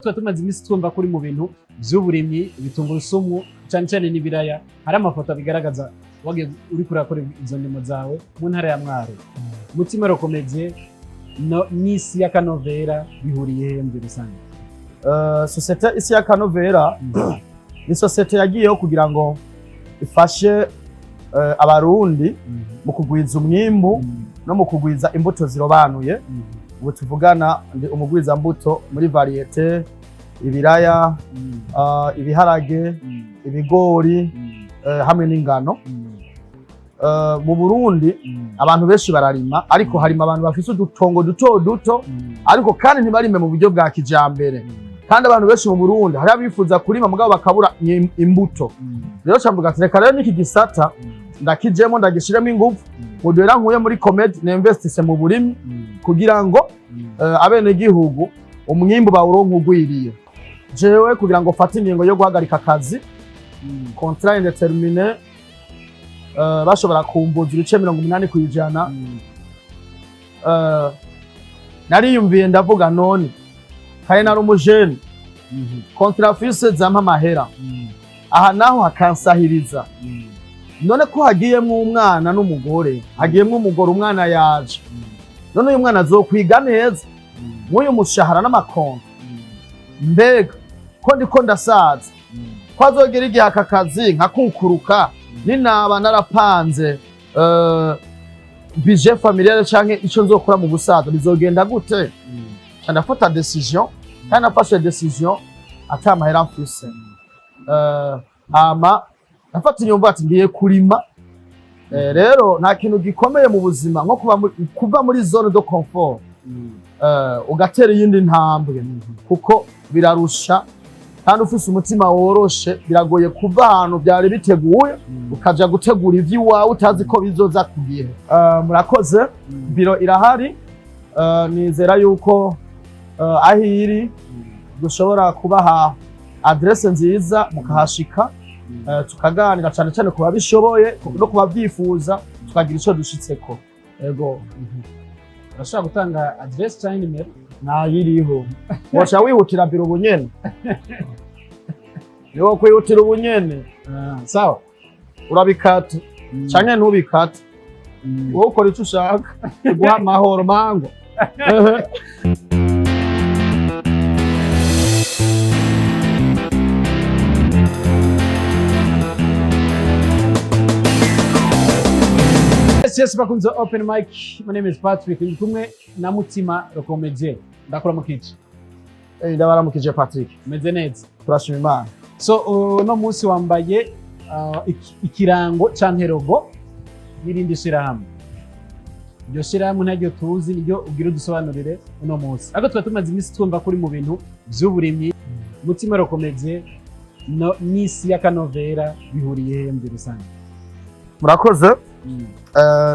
Tuba tumaze imisi twumva kuri mu bintu vy'uburimyi ibitungurusumu cane cane n'ibiraya, hari amafoto bigaragaza wagiye uriko urakora izo ndimo zawe mu ntara ya Mwaro. Mutima Rokomeje n'isi y'akanovera bihuriye he muri rusange? Societe isi y'akanovera ni societe yagiyeho kugira ngo ifashe abarundi mu kugwiza umwimbu no mu kugwiza imbuto zirobanuye. Ubu tuvugana ndi umugwiza mbuto muri variete ibiraya, ibiharage, ibigori hamwe n'ingano. Mu Burundi abantu benshi bararima, ariko harimo abantu bafise udutongo duto duto, ariko kandi ntibarime mu buryo bwa kijambere. Kandi abantu benshi mu Burundi hari abifuza kurima mugabo bakabura imbuto. Rero cambuga reka rero niki gisata ndakijemo ndagishiremo ingufu mudera nkuye muri Comedi n'investise mu burimi kugira ngo abene gihugu umwimbu bawuronka ugwiriye. Jewe kugira ngo fate ingingo yo guhagarika akazi contrat indeterminé bashobora kumbuza ibice 80 kwijana. Nariyumviye ndavuga none kare nari umujene contrat fise zampa mahera aha naho hakansahiriza. None ko hagiyemwo umwana n'umugore, hagiyemwo umugore umwana yaje, none uyu mwana azokwiga neza mw'uyu mushahara n'amakonto? Mbega ko ndiko ndasaza ko azogera igihe aka kazi nkakukuruka ninaba narapanze budget familiale canke ico nzokora mu busaza bizogenda gute? Ndafata decision kandi nafashe decision ata mahera mfise. Ama nafata inyumva ati ngiye kurima. Rero nta kintu gikomeye mu buzima nko kuva muri zone de confort ugatera iyindi ntambwe, kuko birarusha kandi ufise umutima woroshe biragoye kuva ahantu byari biteguye ukaja gutegura ivy'iwawe utazi ko bizoza ku gihe. Murakoze, biro irahari. Nizera yuko ahiri dushobora kubaha adresse nziza mukahashika tukaganira cyane cyane kuba bishoboye no kuba byifuza tukagira ico dushitseko. Ego Urashobora gutanga adresse cyangwa nimero? Nayiriho. Washa wihutira biro ubunyene. Niwo kwihutira ubunyene. Sawa. Urabikata canke ntubikata. Wowe ukora ico ushaka. Guha amahoro mango. Yes, bakunze open mic. My name is Patrick. Ndi kumwe na Mutima Rokomeje. Ndakora mukije. Ndabara mukije Patrick. Meze neza. Turashima Imana. So no munsi wambaye ikirango canke logo y'irindi shirahamwe. Iryo shirahamwe ntaryo tuzi, niryo ubwira udusobanurire uno munsi. Ariko tuba tumaze imisi twumva kuri mu bintu vy'uburimyi. Mutima Rokomeje n'isi y'akanovera bihuriye he muri rusange? Murakoze.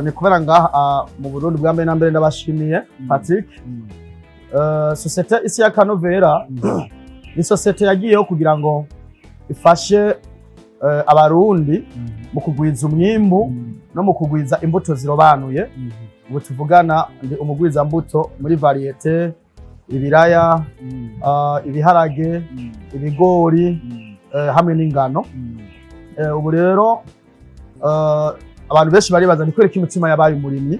Ni kubera ngaha mu Burundi bwa mbere na mbere ndabashimiye Patrick. Societe isi y'akanovera ni societe yagiyeho kugira ngo ifashe abarundi mu kugwiza umwimbu no mu kugwiza imbuto zirobanuye. Ubu tuvugana ndi umugwiza mbuto muri variete ibiraya, ibiharage, ibigori hamwe n'ingano. Ubu rero abantu benshi baribaza ndikwereka umutima yabaye umurimyi.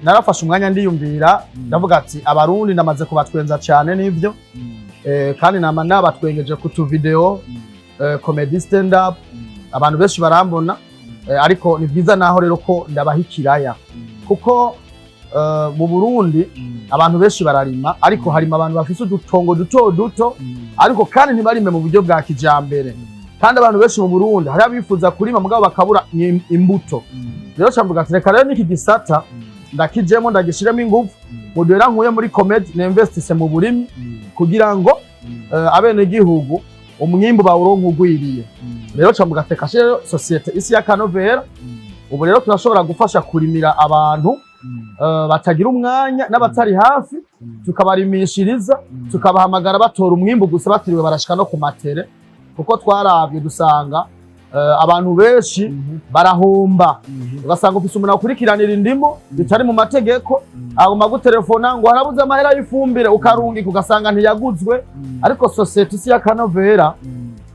Narafashe umwanya ndiyumvira ndavuga ati abarundi ndamaze kubatwenza cyane n'ivyo, kandi nama nabatwengeje ku tu video comedy stand up abantu benshi barambona, ariko ni byiza naho rero ko ndabahikiraya kuko mu Burundi abantu benshi bararima, ariko harimo abantu bafise udutongo duto duto, ariko kandi ntibarime mu buryo bwa kijambere. Kandi abantu benshi mu Burundi hari abifuza kurima mugabo bakabura imbuto. Rero cambuga reka rero niki gisata ndakijemo ndagishiremo ingufu mudera nkuye muri Comedi n'investise mu burimi kugira ngo abene gihugu umwimbu bawuronka ugwiriye. Rero cambuga tekashe societe isi y'akanovera. Ubu rero turashobora gufasha kurimira abantu batagira umwanya n'abatari hafi, tukabarimishiriza, tukabahamagara batora umwimbu gusa batiriwe barashika no ku matere, kuko twaravye dusanga abantu benshi barahomba ugasanga ufise umuntu akurikiranira indimo bitari mu mategeko agomba gutelefona ngo harabuze amahera y'ifumbire ukarungika ugasanga ntiyaguzwe ariko societe isi y'akanovera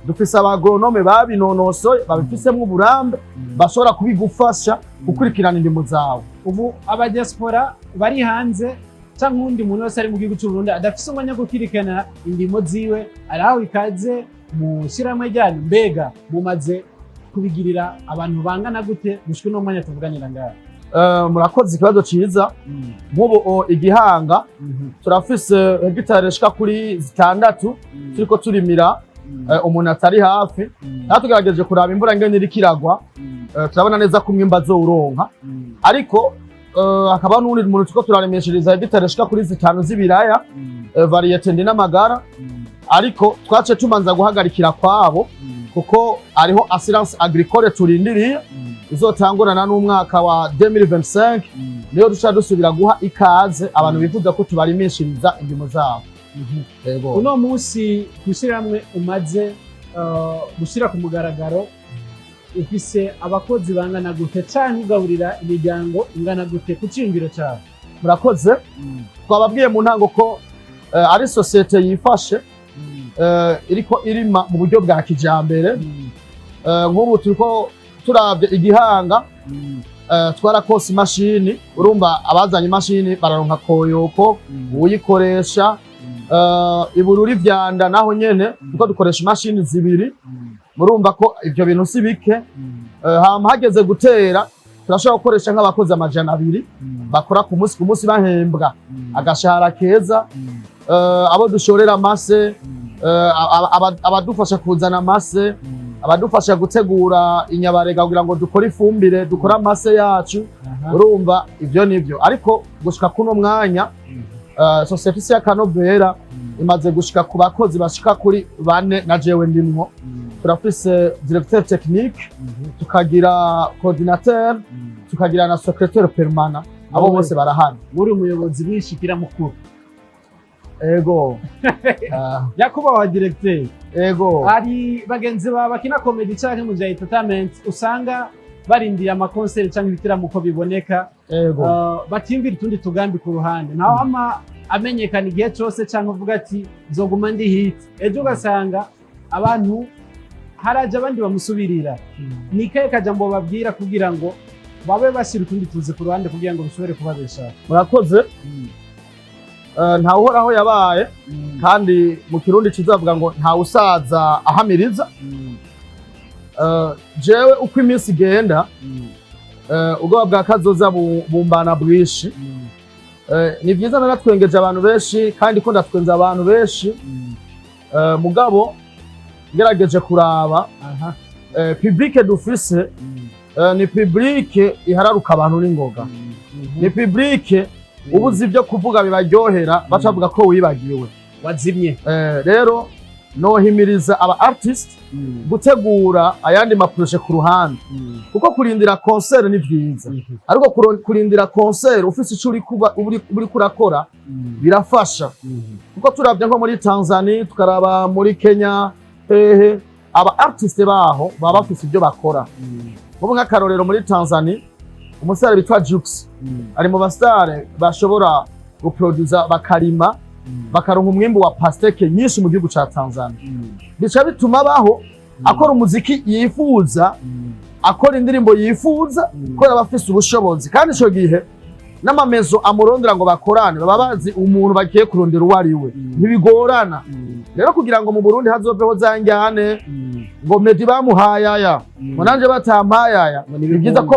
dufise abagronome babinonosoye babifisemwo uburambe bashobora kubigufasha gukurikirana indimo zawe. Ubu abadiaspora bari hanze canke uwundi muntu wese ari mu gihugu c'u Burundi adafise umwanya wo gukurikirana indimo ziwe arahawe ikaze mu shirahamwe ryanyu, mbega mumaze kubigirira abantu bangana gute gushika uno mwanya tuvuganira ngaha? Murakoze, ikibazo ciza. Nk'ubu Igihanga turafise hegitari zishika kuri 6 turiko turimira umuntu atari hafi, natugerageje kuraba imvura ngene iriko iragwa, turabona neza ko umwimbu azowuronka, ariko hakaba n'uwundi muntu turiko turaremeshereza hegitari zishika kuri 5 z'ibiraya variete n'amagara, ariko twace tumanza guhagarikira kwabo kuko ariho assurance agricole turindiriye izotangurana n'umwaka wa 2025, niyo dushaka dusubira guha ikaze abantu bifuza ko tubarimishiriza indimo zabo. Uno munsi kushiramwe umaze gushira ku mugaragaro ufise abakozi bangana gute canke ugaburira imiryango ingana gute ku ciyumviro cawe? Murakoze, twababwiye mu ntango ko ari societe yifashe iriko irima mu buryo bwa kijambere. Nk'ubu turiko turavye Igihanga twarakose imashini, urumva abazanye imashini bararonka koyoko uyikoresha. Ibururi Vyanda naho nyene kuko dukoresha imashini 2, murumva ko ivyo bintu si bike. Hama hageze gutera turashobora gukoresha nk'abakozi 200 bakora ku munsi bahembwa agashahara keza. Abo dushorera amase, abadufasha kuzana amase, abadufasha gutegura inyabarega kugira ngo dukore ifumbire, dukora amase yacu. Urumva ivyo nivyo, ariko gushika kuno mwanya societe isi y'akanovera imaze gushika ku bakozi bashika kuri 4 na jewe ndimwo. Turafise directeur technique, tukagira coordinateur, tukagira na secrétaire permanent, abo bose barahari. Muri umuyobozi mwishikira mukuru? Ego. Yakubawa directeur. Ego. Hari bagenzi ba bakina comedy canke mu vya entertainment usanga barindiye amakonseri canke ibitaramo uko biboneka, batimvira utundi tugambi ku ruhande, naho ama amenyekana igihe cose canke uvuga ati nzoguma ndi hit, ejo ugasanga abantu haraje abandi bamusubirira. Ni kahe kajambo babwira kugira ngo babe bashira utundi tuzi ku ruhande kugira ngo bishobore kubabesha? Murakoze. Ntawuhoraho yabaye, kandi mu Kirundi kizavuga ngo ntawusaza ahamiriza. Jewe uko iminsi igenda ubwoba bwa kazoza bumbana bwishi. Ni vyiza naratwengeje abantu benshi kandi ko ndatwenza abantu benshi, mugabo ngerageje kuraba publique dufise ni publique ihararuka abantu n'ingoga. Ni publique ubuzi byo kuvuga bibaryohera bacavuga ko wibagiwe wazimye. Rero nohimiriza aba artist gutegura ayandi maproje ku ruhande, kuko kurindira concert ni vyiza, ariko kurindira concert ufise ico uri kurakora birafasha. Kuko turavye nko muri Tanzania, tukaraba muri Kenya, aba artist baho baba bafise ibyo bakora. Ubu nk'akarorero muri Tanzania umusare bitwa Jux ari mu basare bashobora guproduza bakarima bakaronka umwimbu wa pasteke nyinshi mu gihugu ca Tanzania. Bica bituma baho akora umuziki yifuza, akora indirimbo yifuza, kubera bafise ubushobozi. Kandi ico gihe n'amamezo amurondera ngo bakorane baba bazi umuntu bagiye kurondera uwo ari we, ntibigorana. Rero kugira ngo mu Burundi hazoveho zanjyane ngo Meddy bamuhayaya ngo nanje batampayaya, ni byiza ko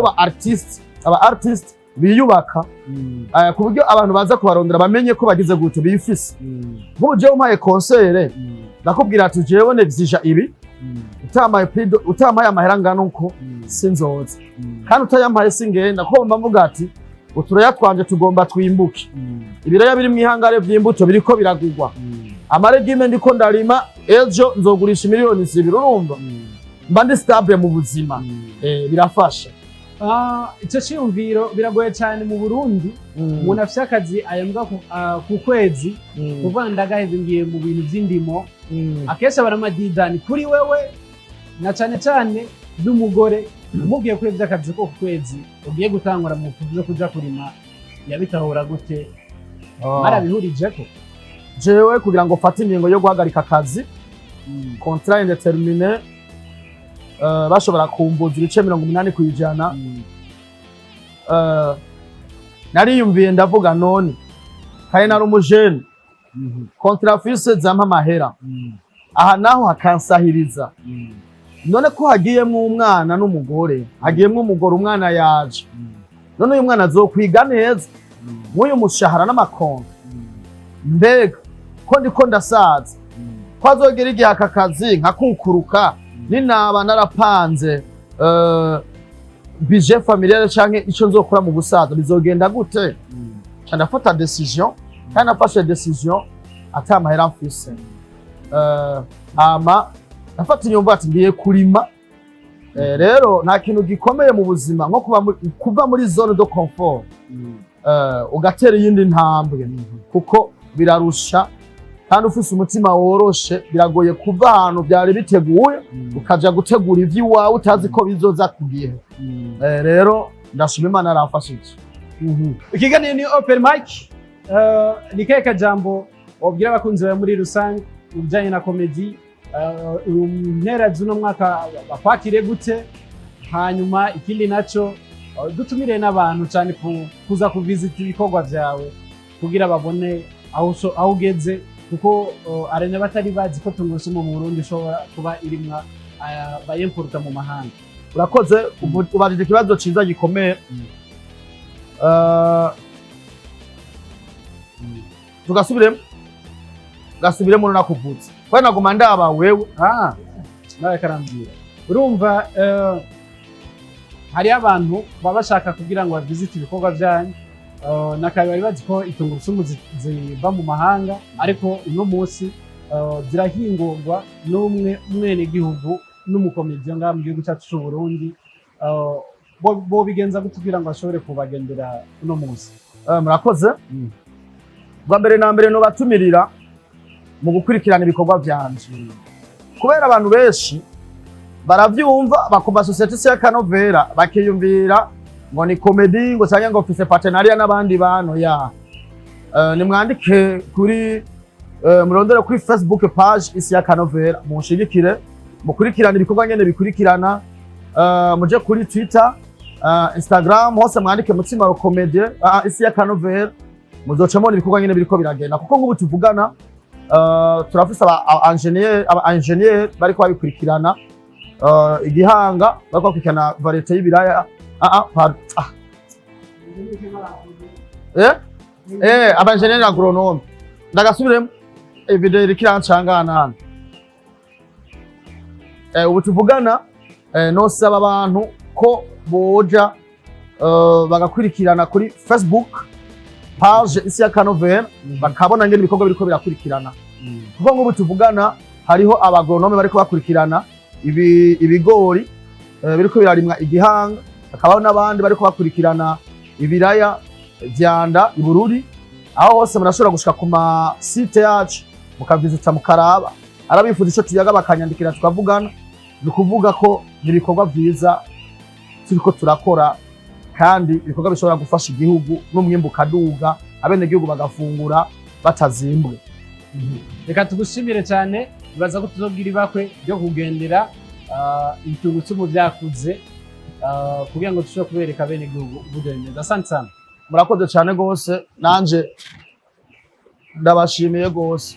aba artist biyubaka ku buryo abantu baza kubarondera bamenye ko bagize gute bifise. Nk'ubu jewe umpaye concert nakubwira ati jewe nevzija ibi, utamaye amahera ngana uko sinzoza, kandi utayampaye singenda, kuko mbavuga ati uturaya twanje tugomba twimbuke. Ibiraya biri mw'ihangare vy'imbuto biriko biragurwa, amaregime ndiko ndarima ejo nzogurisha miliyoni 2, urumva mba ndi stable mu buzima. Birafasha. Ico ciyumviro biragoye cyane mu Burundi. Umuntu afise akazi ayambwa ku kwezi kuva ndagaheze ngiye mu bintu vy'indimo, akesha baramadidani kuri wewe, na cyane cyane n'umugore umubwiye ko ivy'akazi ko ku kwezi ugiye gutangura mu byo kuja kurima yabitahura gute marabihurijeko jewe kugira ngo fate ingingo yo guhagarika akazi contrat indeterminé bashobora kumbuza ibice 80% nariyumviye ndavuga none kandi nari umujene contrat fise zampa amahera aha naho hakansahiriza none ko hagiyemwo umwana n'umugore hagiyemwo umugore umwana yaje none uyu mwana azokwiga neza nk'uyu mushahara n'amakonto mbega ko ndiko ndasaza ko azogera igihe aka kazi nkakukuruka ninaba narapanze budget familiale canke ico nzokora mu busaza bizogenda gute ndafata decision kandi nafashe decision ata mahera mfise ama nafata inyumva ati ngiye kurima rero nta kintu gikomeye mu buzima nko kuva muri zone de confort ugatera iyindi ntambwe kuko birarusha kandi ufise umutima woroshe biragoye kuva ahantu byari biteguye ukaja gutegura ivy'iwawe utazi ko bizoza ku gihe rero ndashima Imana yaramfashije. Ikiganiro ni open mic ni kahe kajambo wabwira abakunzi bawe muri rusange ubijanye na komedi mpera z'uno mwaka bakwakire gute hanyuma ikindi naco dutumire n'abantu cyane kuza kuvisita ibikorwa vyawe kugira babone aho ugeze kuko arenya batari bazi ko tungurusumu mu Burundi ishobora kuba irimwa bayimporta mu mahanga. Urakoze ubajije ikibazo ciza gikomeye tugasubiremo nakuvutse kwa nagoma ndaba wewe nawe karambira urumva hari abantu baba bashaka kugira ngo bavisite ibikorwa byanyu nakaye bari bazi ko itungurusumu ziva mu mahanga ariko uno munsi zirahingurwa n'umwe umwenegihugu n'umukomediyo ngaha mu gihugu cyacu cy'u Burundi bo bigenza kugira ngo bashobore kubagendera uno munsi. Murakoze bwa mbere na mbere no batumirira mu gukurikirana ibikorwa byanje kubera abantu benshi baravyumva bakumva societe ya Kanovera bakiyumvira ngo ni comedy ngo cyangwa ngo mfise partenariat n'abandi bantu ya nimwandike kuri murondere kuri Facebook page isi ya Kanovera munshigikire mukurikirana ibikorwa nyene bikurikirana muje kuri Twitter Instagram hose mwandike Mutsima Comedy isi ya Kanovera muzoca mubona ibikorwa nyene biriko biragenda kuko nk'ubu tuvugana turafise aba engineer bariko babikurikirana igihanga bariko bakurikirana variete y'ibiraya aba engineer agronome ndagasubiremo video irikirancangana ubu tuvugana nosaba abantu ko boja bagakurikirana kuri Facebook page isi ya Kanovera bakabona ngene ibikorwa biriko birakurikirana kuko nk'ubu tuvugana hariho abagronome bariko bakurikirana ibigori biriko birarimwa igihanga akabaho n'abandi bariko bakurikirana ibiraya vyanda ibururi aho hose murashobora gushika ku ma site yacu mukavizita mukaraba arabifuza ico tuyaga bakanyandikira tukavugana ni kuvuga ko ibikorwa vyiza turiko turakora kandi ibikorwa bishobora gufasha igihugu n'umwimbu kaduga abene gihugu bagafungura batazimbwe. Reka tugushimire cyane bibaza ko tuzobwira ibakwe byo kugendera itungurusumu vyakuze kugira ngo tushobore kubereka abene gihugu uburyo bimeze. Asante sana. Murakoze cyane gose nanje ndabashimiye gose.